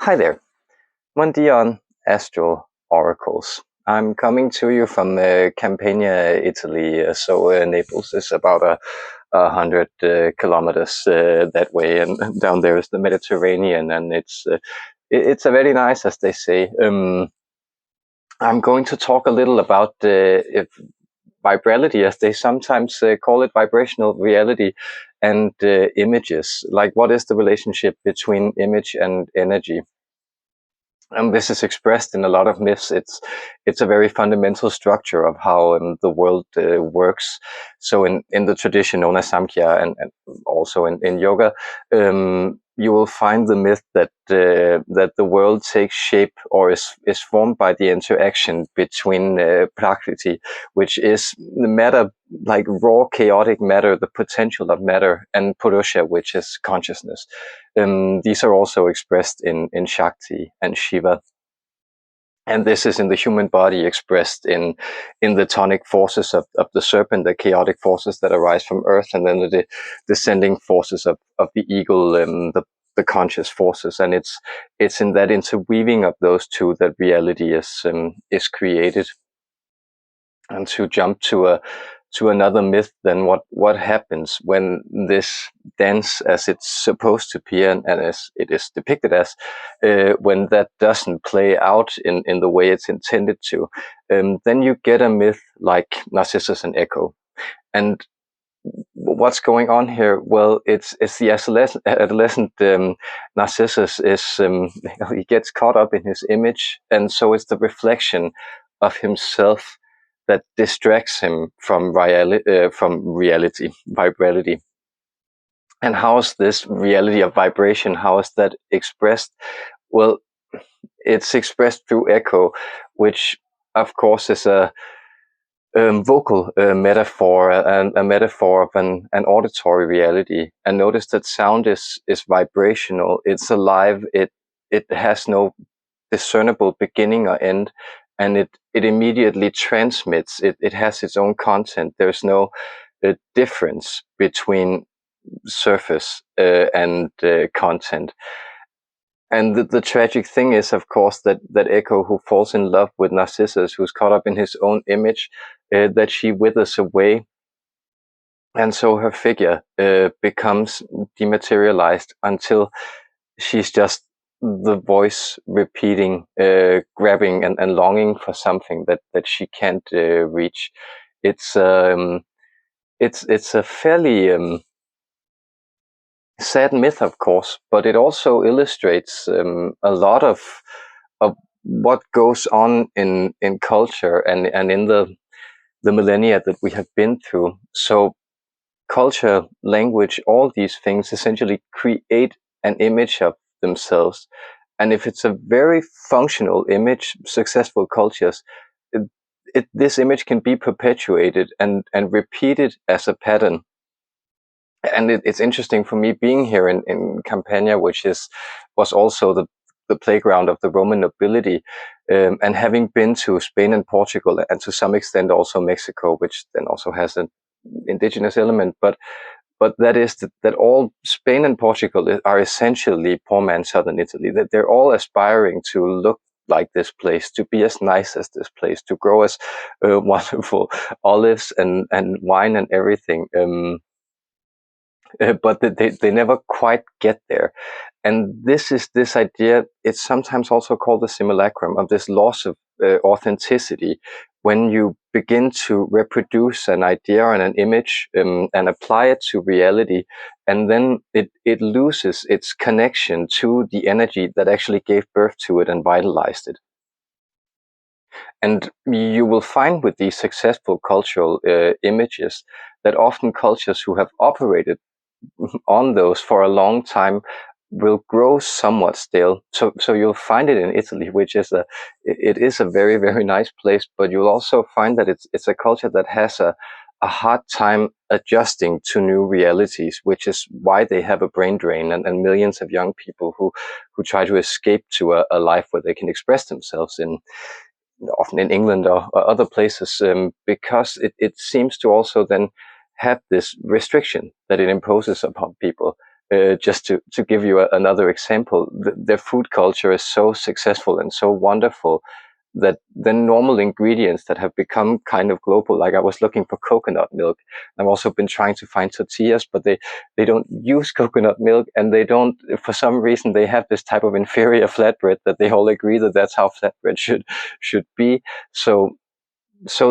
Hi there, Mondion Astral Oracles. I'm coming to you from Campania, Italy. Naples is about 100 kilometers that way, and down there is the Mediterranean, and it's a very nice, as they say. I'm going to talk a little about if vibrality, as they sometimes call it, vibrational reality, and images. Like, what is the relationship between image and energy? This is expressed in a lot of myths. It's a very fundamental structure of how the world works. So in the tradition known as Samkhya and also in yoga, you will find the myth that the world takes shape or is formed by the interaction between Prakriti, which is the matter, like raw chaotic matter, the potential of matter, and Purusha, which is consciousness. These are also expressed in Shakti and Shiva. And this is in the human body expressed in the tonic forces of the serpent, the chaotic forces that arise from earth, and then the descending forces of the eagle, the conscious forces. And it's in that interweaving of those two that reality is created. And to jump to another myth, then what happens when this dance, as it's supposed to be and as it is depicted as, when that doesn't play out in the way it's intended to, then you get a myth like Narcissus and Echo. And what's going on here? Well, it's the adolescent Narcissus is he gets caught up in his image, and so it's the reflection of himself that distracts him from reality, vibrality. And how is this reality of vibration? How is that expressed? Well, it's expressed through echo, which of course is a vocal metaphor, and a metaphor of an auditory reality. And notice that sound is vibrational. It's alive. It has no discernible beginning or end, and it immediately transmits. It has its own content. There's no difference between surface and content. And the tragic thing is, of course, that Echo, who falls in love with Narcissus, who's caught up in his own image, that she withers away. And so her figure becomes dematerialized until she's just the voice repeating, grabbing and longing for something that she can't reach. It's a fairly sad myth, of course, but it also illustrates a lot of what goes on in culture and in the millennia that we have been through. So culture, language, all these things essentially create an image of themselves. And if it's a very functional image, successful cultures, this image can be perpetuated and repeated as a pattern. And it's interesting for me being here in Campania, which was also the playground of the Roman nobility, and having been to Spain and Portugal, and to some extent also Mexico, which then also has an indigenous element, but that is that all Spain and Portugal are essentially poor man's southern Italy. That they're all aspiring to look like this place, to be as nice as this place, to grow as wonderful olives and wine and everything. But they never quite get there. And this is this idea, it's sometimes also called the simulacrum, of this loss of authenticity, when you begin to reproduce an idea and an image and apply it to reality, and then it loses its connection to the energy that actually gave birth to it and vitalized it. And you will find with these successful cultural images that often cultures who have operated on those for a long time will grow somewhat stale. So you'll find it in Italy, which is it is a very, very nice place, but you'll also find that it's a culture that has a hard time adjusting to new realities, which is why they have a brain drain and millions of young people who try to escape to a life where they can express themselves often in England or other places, because it seems to also then have this restriction that it imposes upon people. just to give you another example, their food culture is so successful and so wonderful that the normal ingredients that have become kind of global, like I was looking for coconut milk. I've also been trying to find tortillas, but they don't use coconut milk, and they don't, for some reason, they have this type of inferior flatbread that they all agree that that's how flatbread should be. So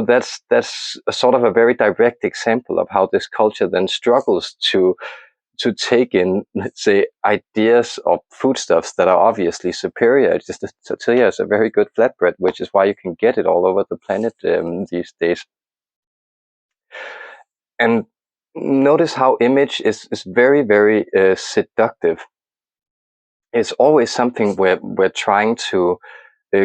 that's a sort of a very direct example of how this culture then struggles to take in, let's say, ideas of foodstuffs that are obviously superior. Just the tortilla is a very good flatbread, which is why you can get it all over the planet these days. And notice how image is very, very seductive. It's always something we're trying to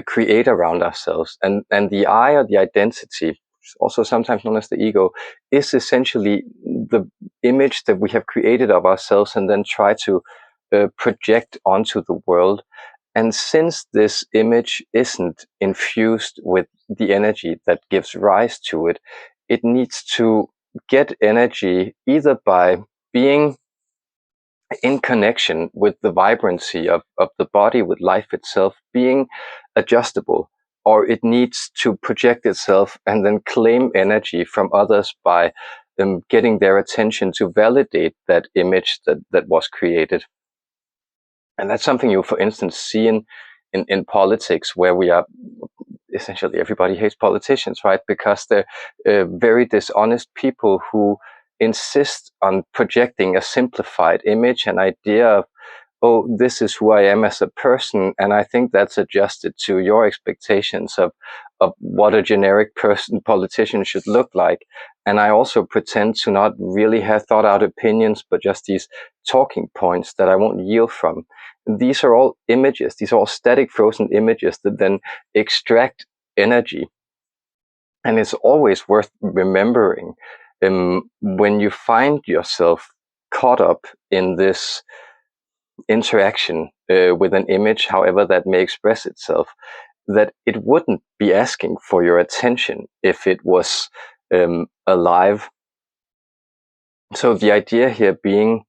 create around ourselves. And the I, or the identity, also sometimes known as the ego, is essentially the image that we have created of ourselves and then try to project onto the world. And since this image isn't infused with the energy that gives rise to it, it needs to get energy either by being in connection with the vibrancy of the body, with life itself, being adjustable, or it needs to project itself and then claim energy from others by getting their attention to validate that image that was created. And that's something you, for instance, see in politics, where we are essentially, everybody hates politicians, right? Because they're very dishonest people who insist on projecting a simplified image, an idea of, oh, this is who I am as a person, and I think that's adjusted to your expectations of what a generic politician should look like. And I also pretend to not really have thought out opinions, but just these talking points that I won't yield from. These are all images. These are all static, frozen images that then extract energy. And it's always worth remembering when you find yourself caught up in this interaction with an image, however that may express itself, that it wouldn't be asking for your attention if it was alive. So the idea here being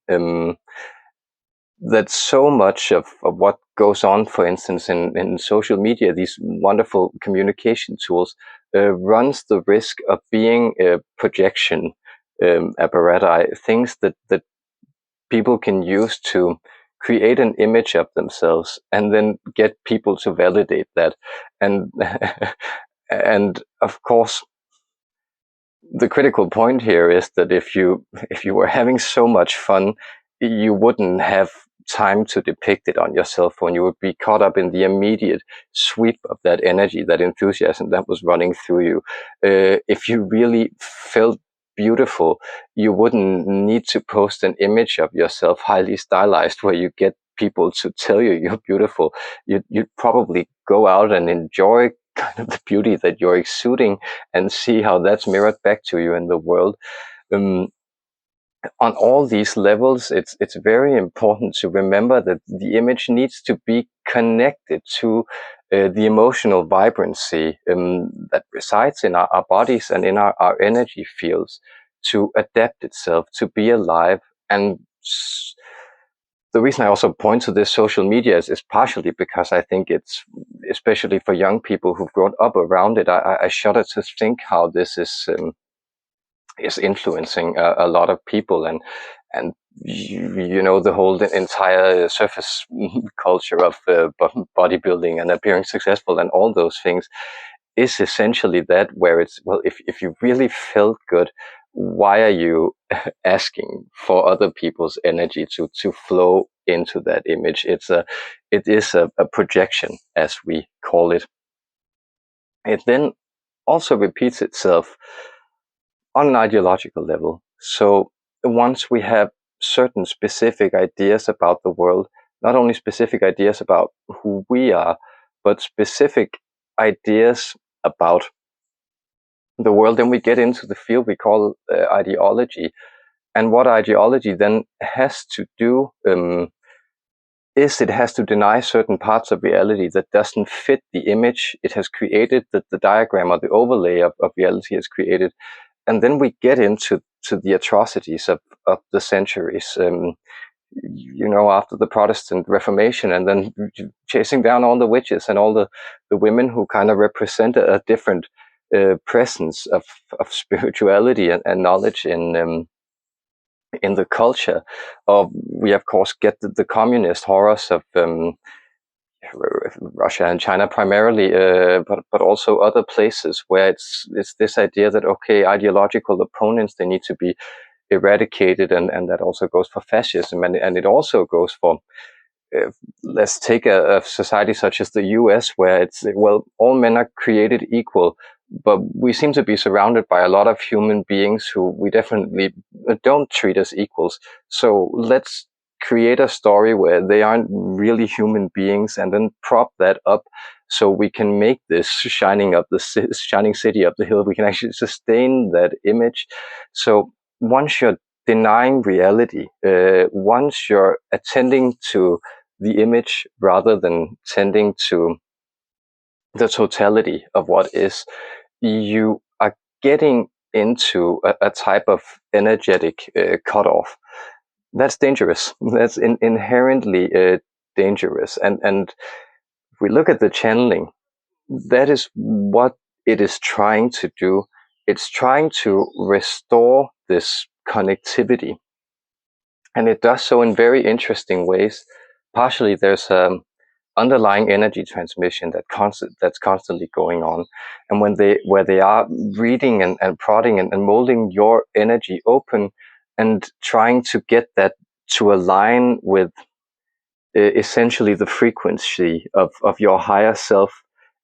that so much of what goes on, for instance, in social media, these wonderful communication tools, runs the risk of being a projection apparatus, things that people can use to create an image of themselves and then get people to validate that. And and of course, the critical point here is that if you were having so much fun, you wouldn't have time to depict it on your cell phone. You would be caught up in the immediate sweep of that energy, that enthusiasm that was running through you. If you really felt beautiful, you wouldn't need to post an image of yourself highly stylized where you get people to tell you you're beautiful. You'd probably go out and enjoy kind of the beauty that you're exuding and see how that's mirrored back to you in the world. On all these levels, it's very important to remember that the image needs to be connected to the emotional vibrancy that resides in our bodies and in our energy fields, to adapt itself, to be alive. And the reason I also point to this social media is partially because I think it's, especially for young people who've grown up around it, I shudder to think how this is influencing a lot of people, and you know, the whole entire surface culture of bodybuilding and appearing successful and all those things is essentially that, where it's, well, if you really felt good, why are you asking for other people's energy to flow into that image? It is a projection, as we call it. It then also repeats itself on an ideological level. So once we have certain specific ideas about the world, not only specific ideas about who we are, but specific ideas about the world, then we get into the field we call ideology. And what ideology then has to do is it has to deny certain parts of reality that doesn't fit the image it has created, that the diagram or the overlay of reality has created. And then we get into the atrocities of the centuries. after the Protestant Reformation, and then chasing down all the witches and all the women who kind of represent a different presence of spirituality and knowledge in the culture. We of course get the communist horrors of Russia and China primarily, but also other places where it's this idea that, okay, ideological opponents, they need to be eradicated, and that also goes for fascism, and it also goes for let's take a society such as the US, where it's, well, all men are created equal, but we seem to be surrounded by a lot of human beings who we definitely don't treat as equals. So let's create a story where they aren't really human beings, and then prop that up so we can make this shining city up the hill. We can actually sustain that image. So once you're denying reality, once you're attending to the image rather than tending to the totality of what is, you are getting into a type of energetic cutoff. That's dangerous. That's inherently dangerous. And if we look at the channeling, that is what it is trying to do. It's trying to restore this connectivity. And it does so in very interesting ways. Partially, there's underlying energy transmission that's constantly going on, and where they are reading and prodding and molding your energy open and trying to get that to align with essentially the frequency of your higher self,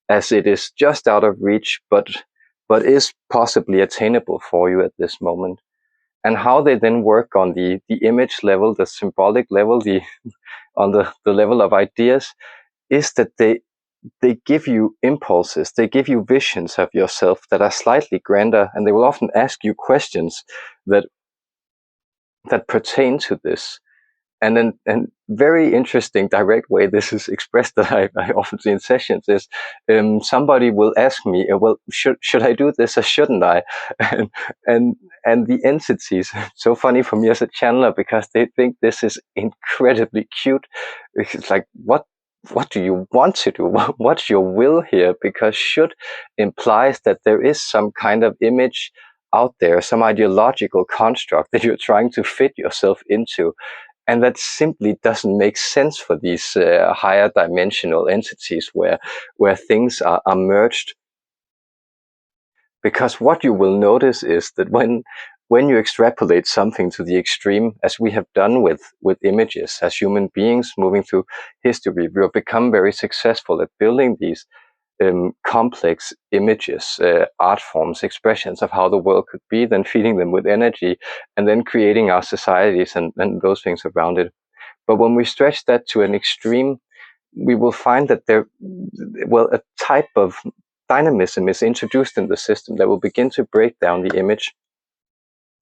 as it is just out of reach, but is possibly attainable for you at this moment. And how they then work on the image level, the symbolic level, on the level of ideas, is that they give you impulses, they give you visions of yourself that are slightly grander, and they will often ask you questions that pertain to this. And then, and very interesting direct way this is expressed that I often see in sessions is somebody will ask me, well, should I do this or shouldn't I? And and the entities, so funny for me as a channeler, because they think this is incredibly cute. It's like, what do you want to do? What's your will here? Because should implies that there is some kind of image out there, some ideological construct that you're trying to fit yourself into. And that simply doesn't make sense for these higher dimensional entities where things are merged. Because what you will notice is that when you extrapolate something to the extreme, as we have done with images as human beings moving through history, we have become very successful at building these complex images, art forms, expressions of how the world could be, then feeding them with energy, and then creating our societies and those things around it. But when we stretch that to an extreme, we will find that a type of dynamism is introduced in the system that will begin to break down the image.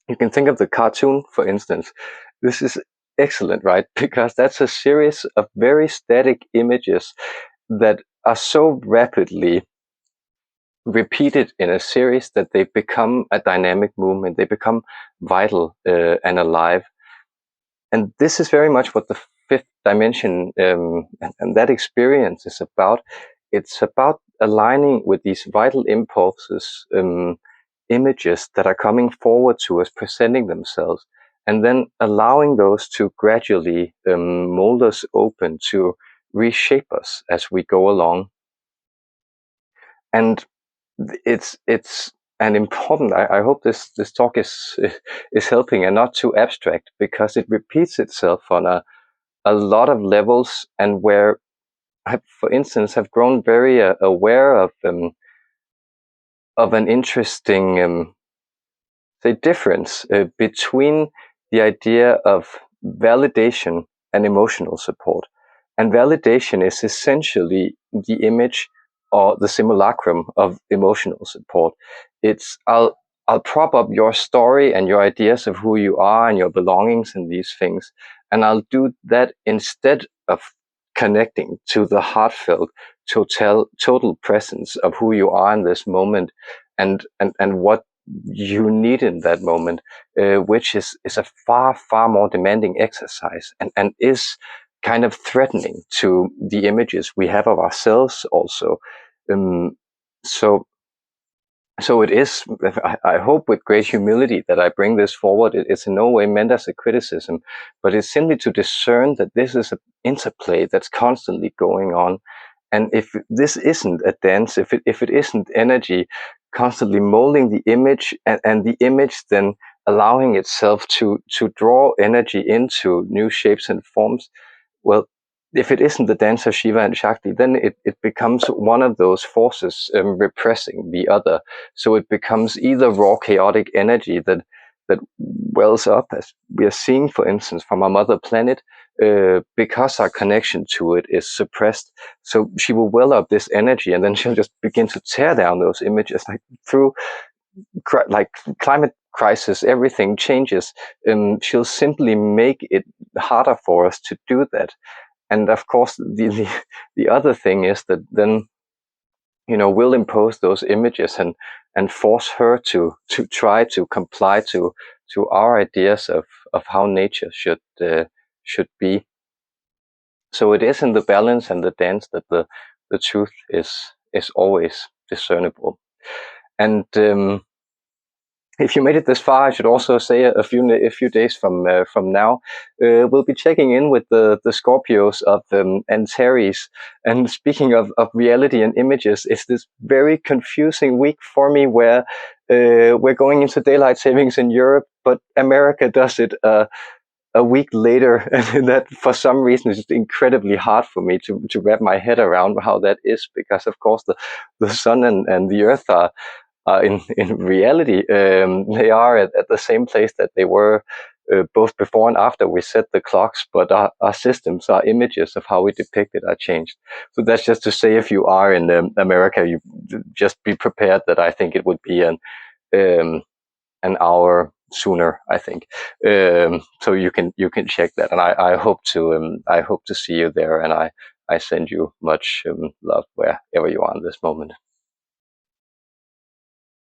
You can think of the cartoon, for instance. This is excellent, right? Because that's a series of very static images that are so rapidly repeated in a series that they become a dynamic movement. They become vital and alive. And this is very much what the fifth dimension and that experience is about. It's about aligning with these vital impulses, images that are coming forward to us, presenting themselves, and then allowing those to gradually mold us open to reshape us as we go along. And it's an important, I hope this talk is helping and not too abstract, because it repeats itself on a lot of levels, and where I, for instance, have grown very aware of an interesting say difference between the idea of validation and emotional support. And validation is essentially the image or the simulacrum of emotional support. It's I'll prop up your story and your ideas of who you are and your belongings and these things, and I'll do that instead of connecting to the heartfelt total presence of who you are in this moment, and what you need in that moment, which is a far more demanding exercise, and is kind of threatening to the images we have of ourselves also. Um, so so it is, I hope with great humility that I bring this forward. It's in no way meant as a criticism, but it's simply to discern that this is an interplay that's constantly going on. And if this isn't a dance, if it isn't energy constantly molding the image, and the image then allowing itself to draw energy into new shapes and forms, well, if it isn't the dance of Shiva and Shakti, then it becomes one of those forces repressing the other. So it becomes either raw chaotic energy that wells up, as we are seeing, for instance, from our mother planet, because our connection to it is suppressed. So she will well up this energy, and then she'll just begin to tear down those images, like through like climate crisis, everything changes. She'll simply make it harder for us to do that. And of course, the other thing is that then, we'll impose those images and force her to try to comply to our ideas of how nature should be. So it is in the balance and the dance that the truth is always discernible. And if you made it this far, I should also say a few days from now, we'll be checking in with the Scorpios of Antares. And speaking of reality and images, it's this very confusing week for me where we're going into daylight savings in Europe, but America does it a week later, and that for some reason is incredibly hard for me to wrap my head around how that is, because of course the sun and the earth are in reality, they are at the same place that they were both before and after we set the clocks, but our systems, our images of how we depict it are changed. So that's just to say, if you are in America, you just be prepared that I think it would be an hour sooner, I think. So you can check that, and I hope to see you there, and I send you much love wherever you are in this moment.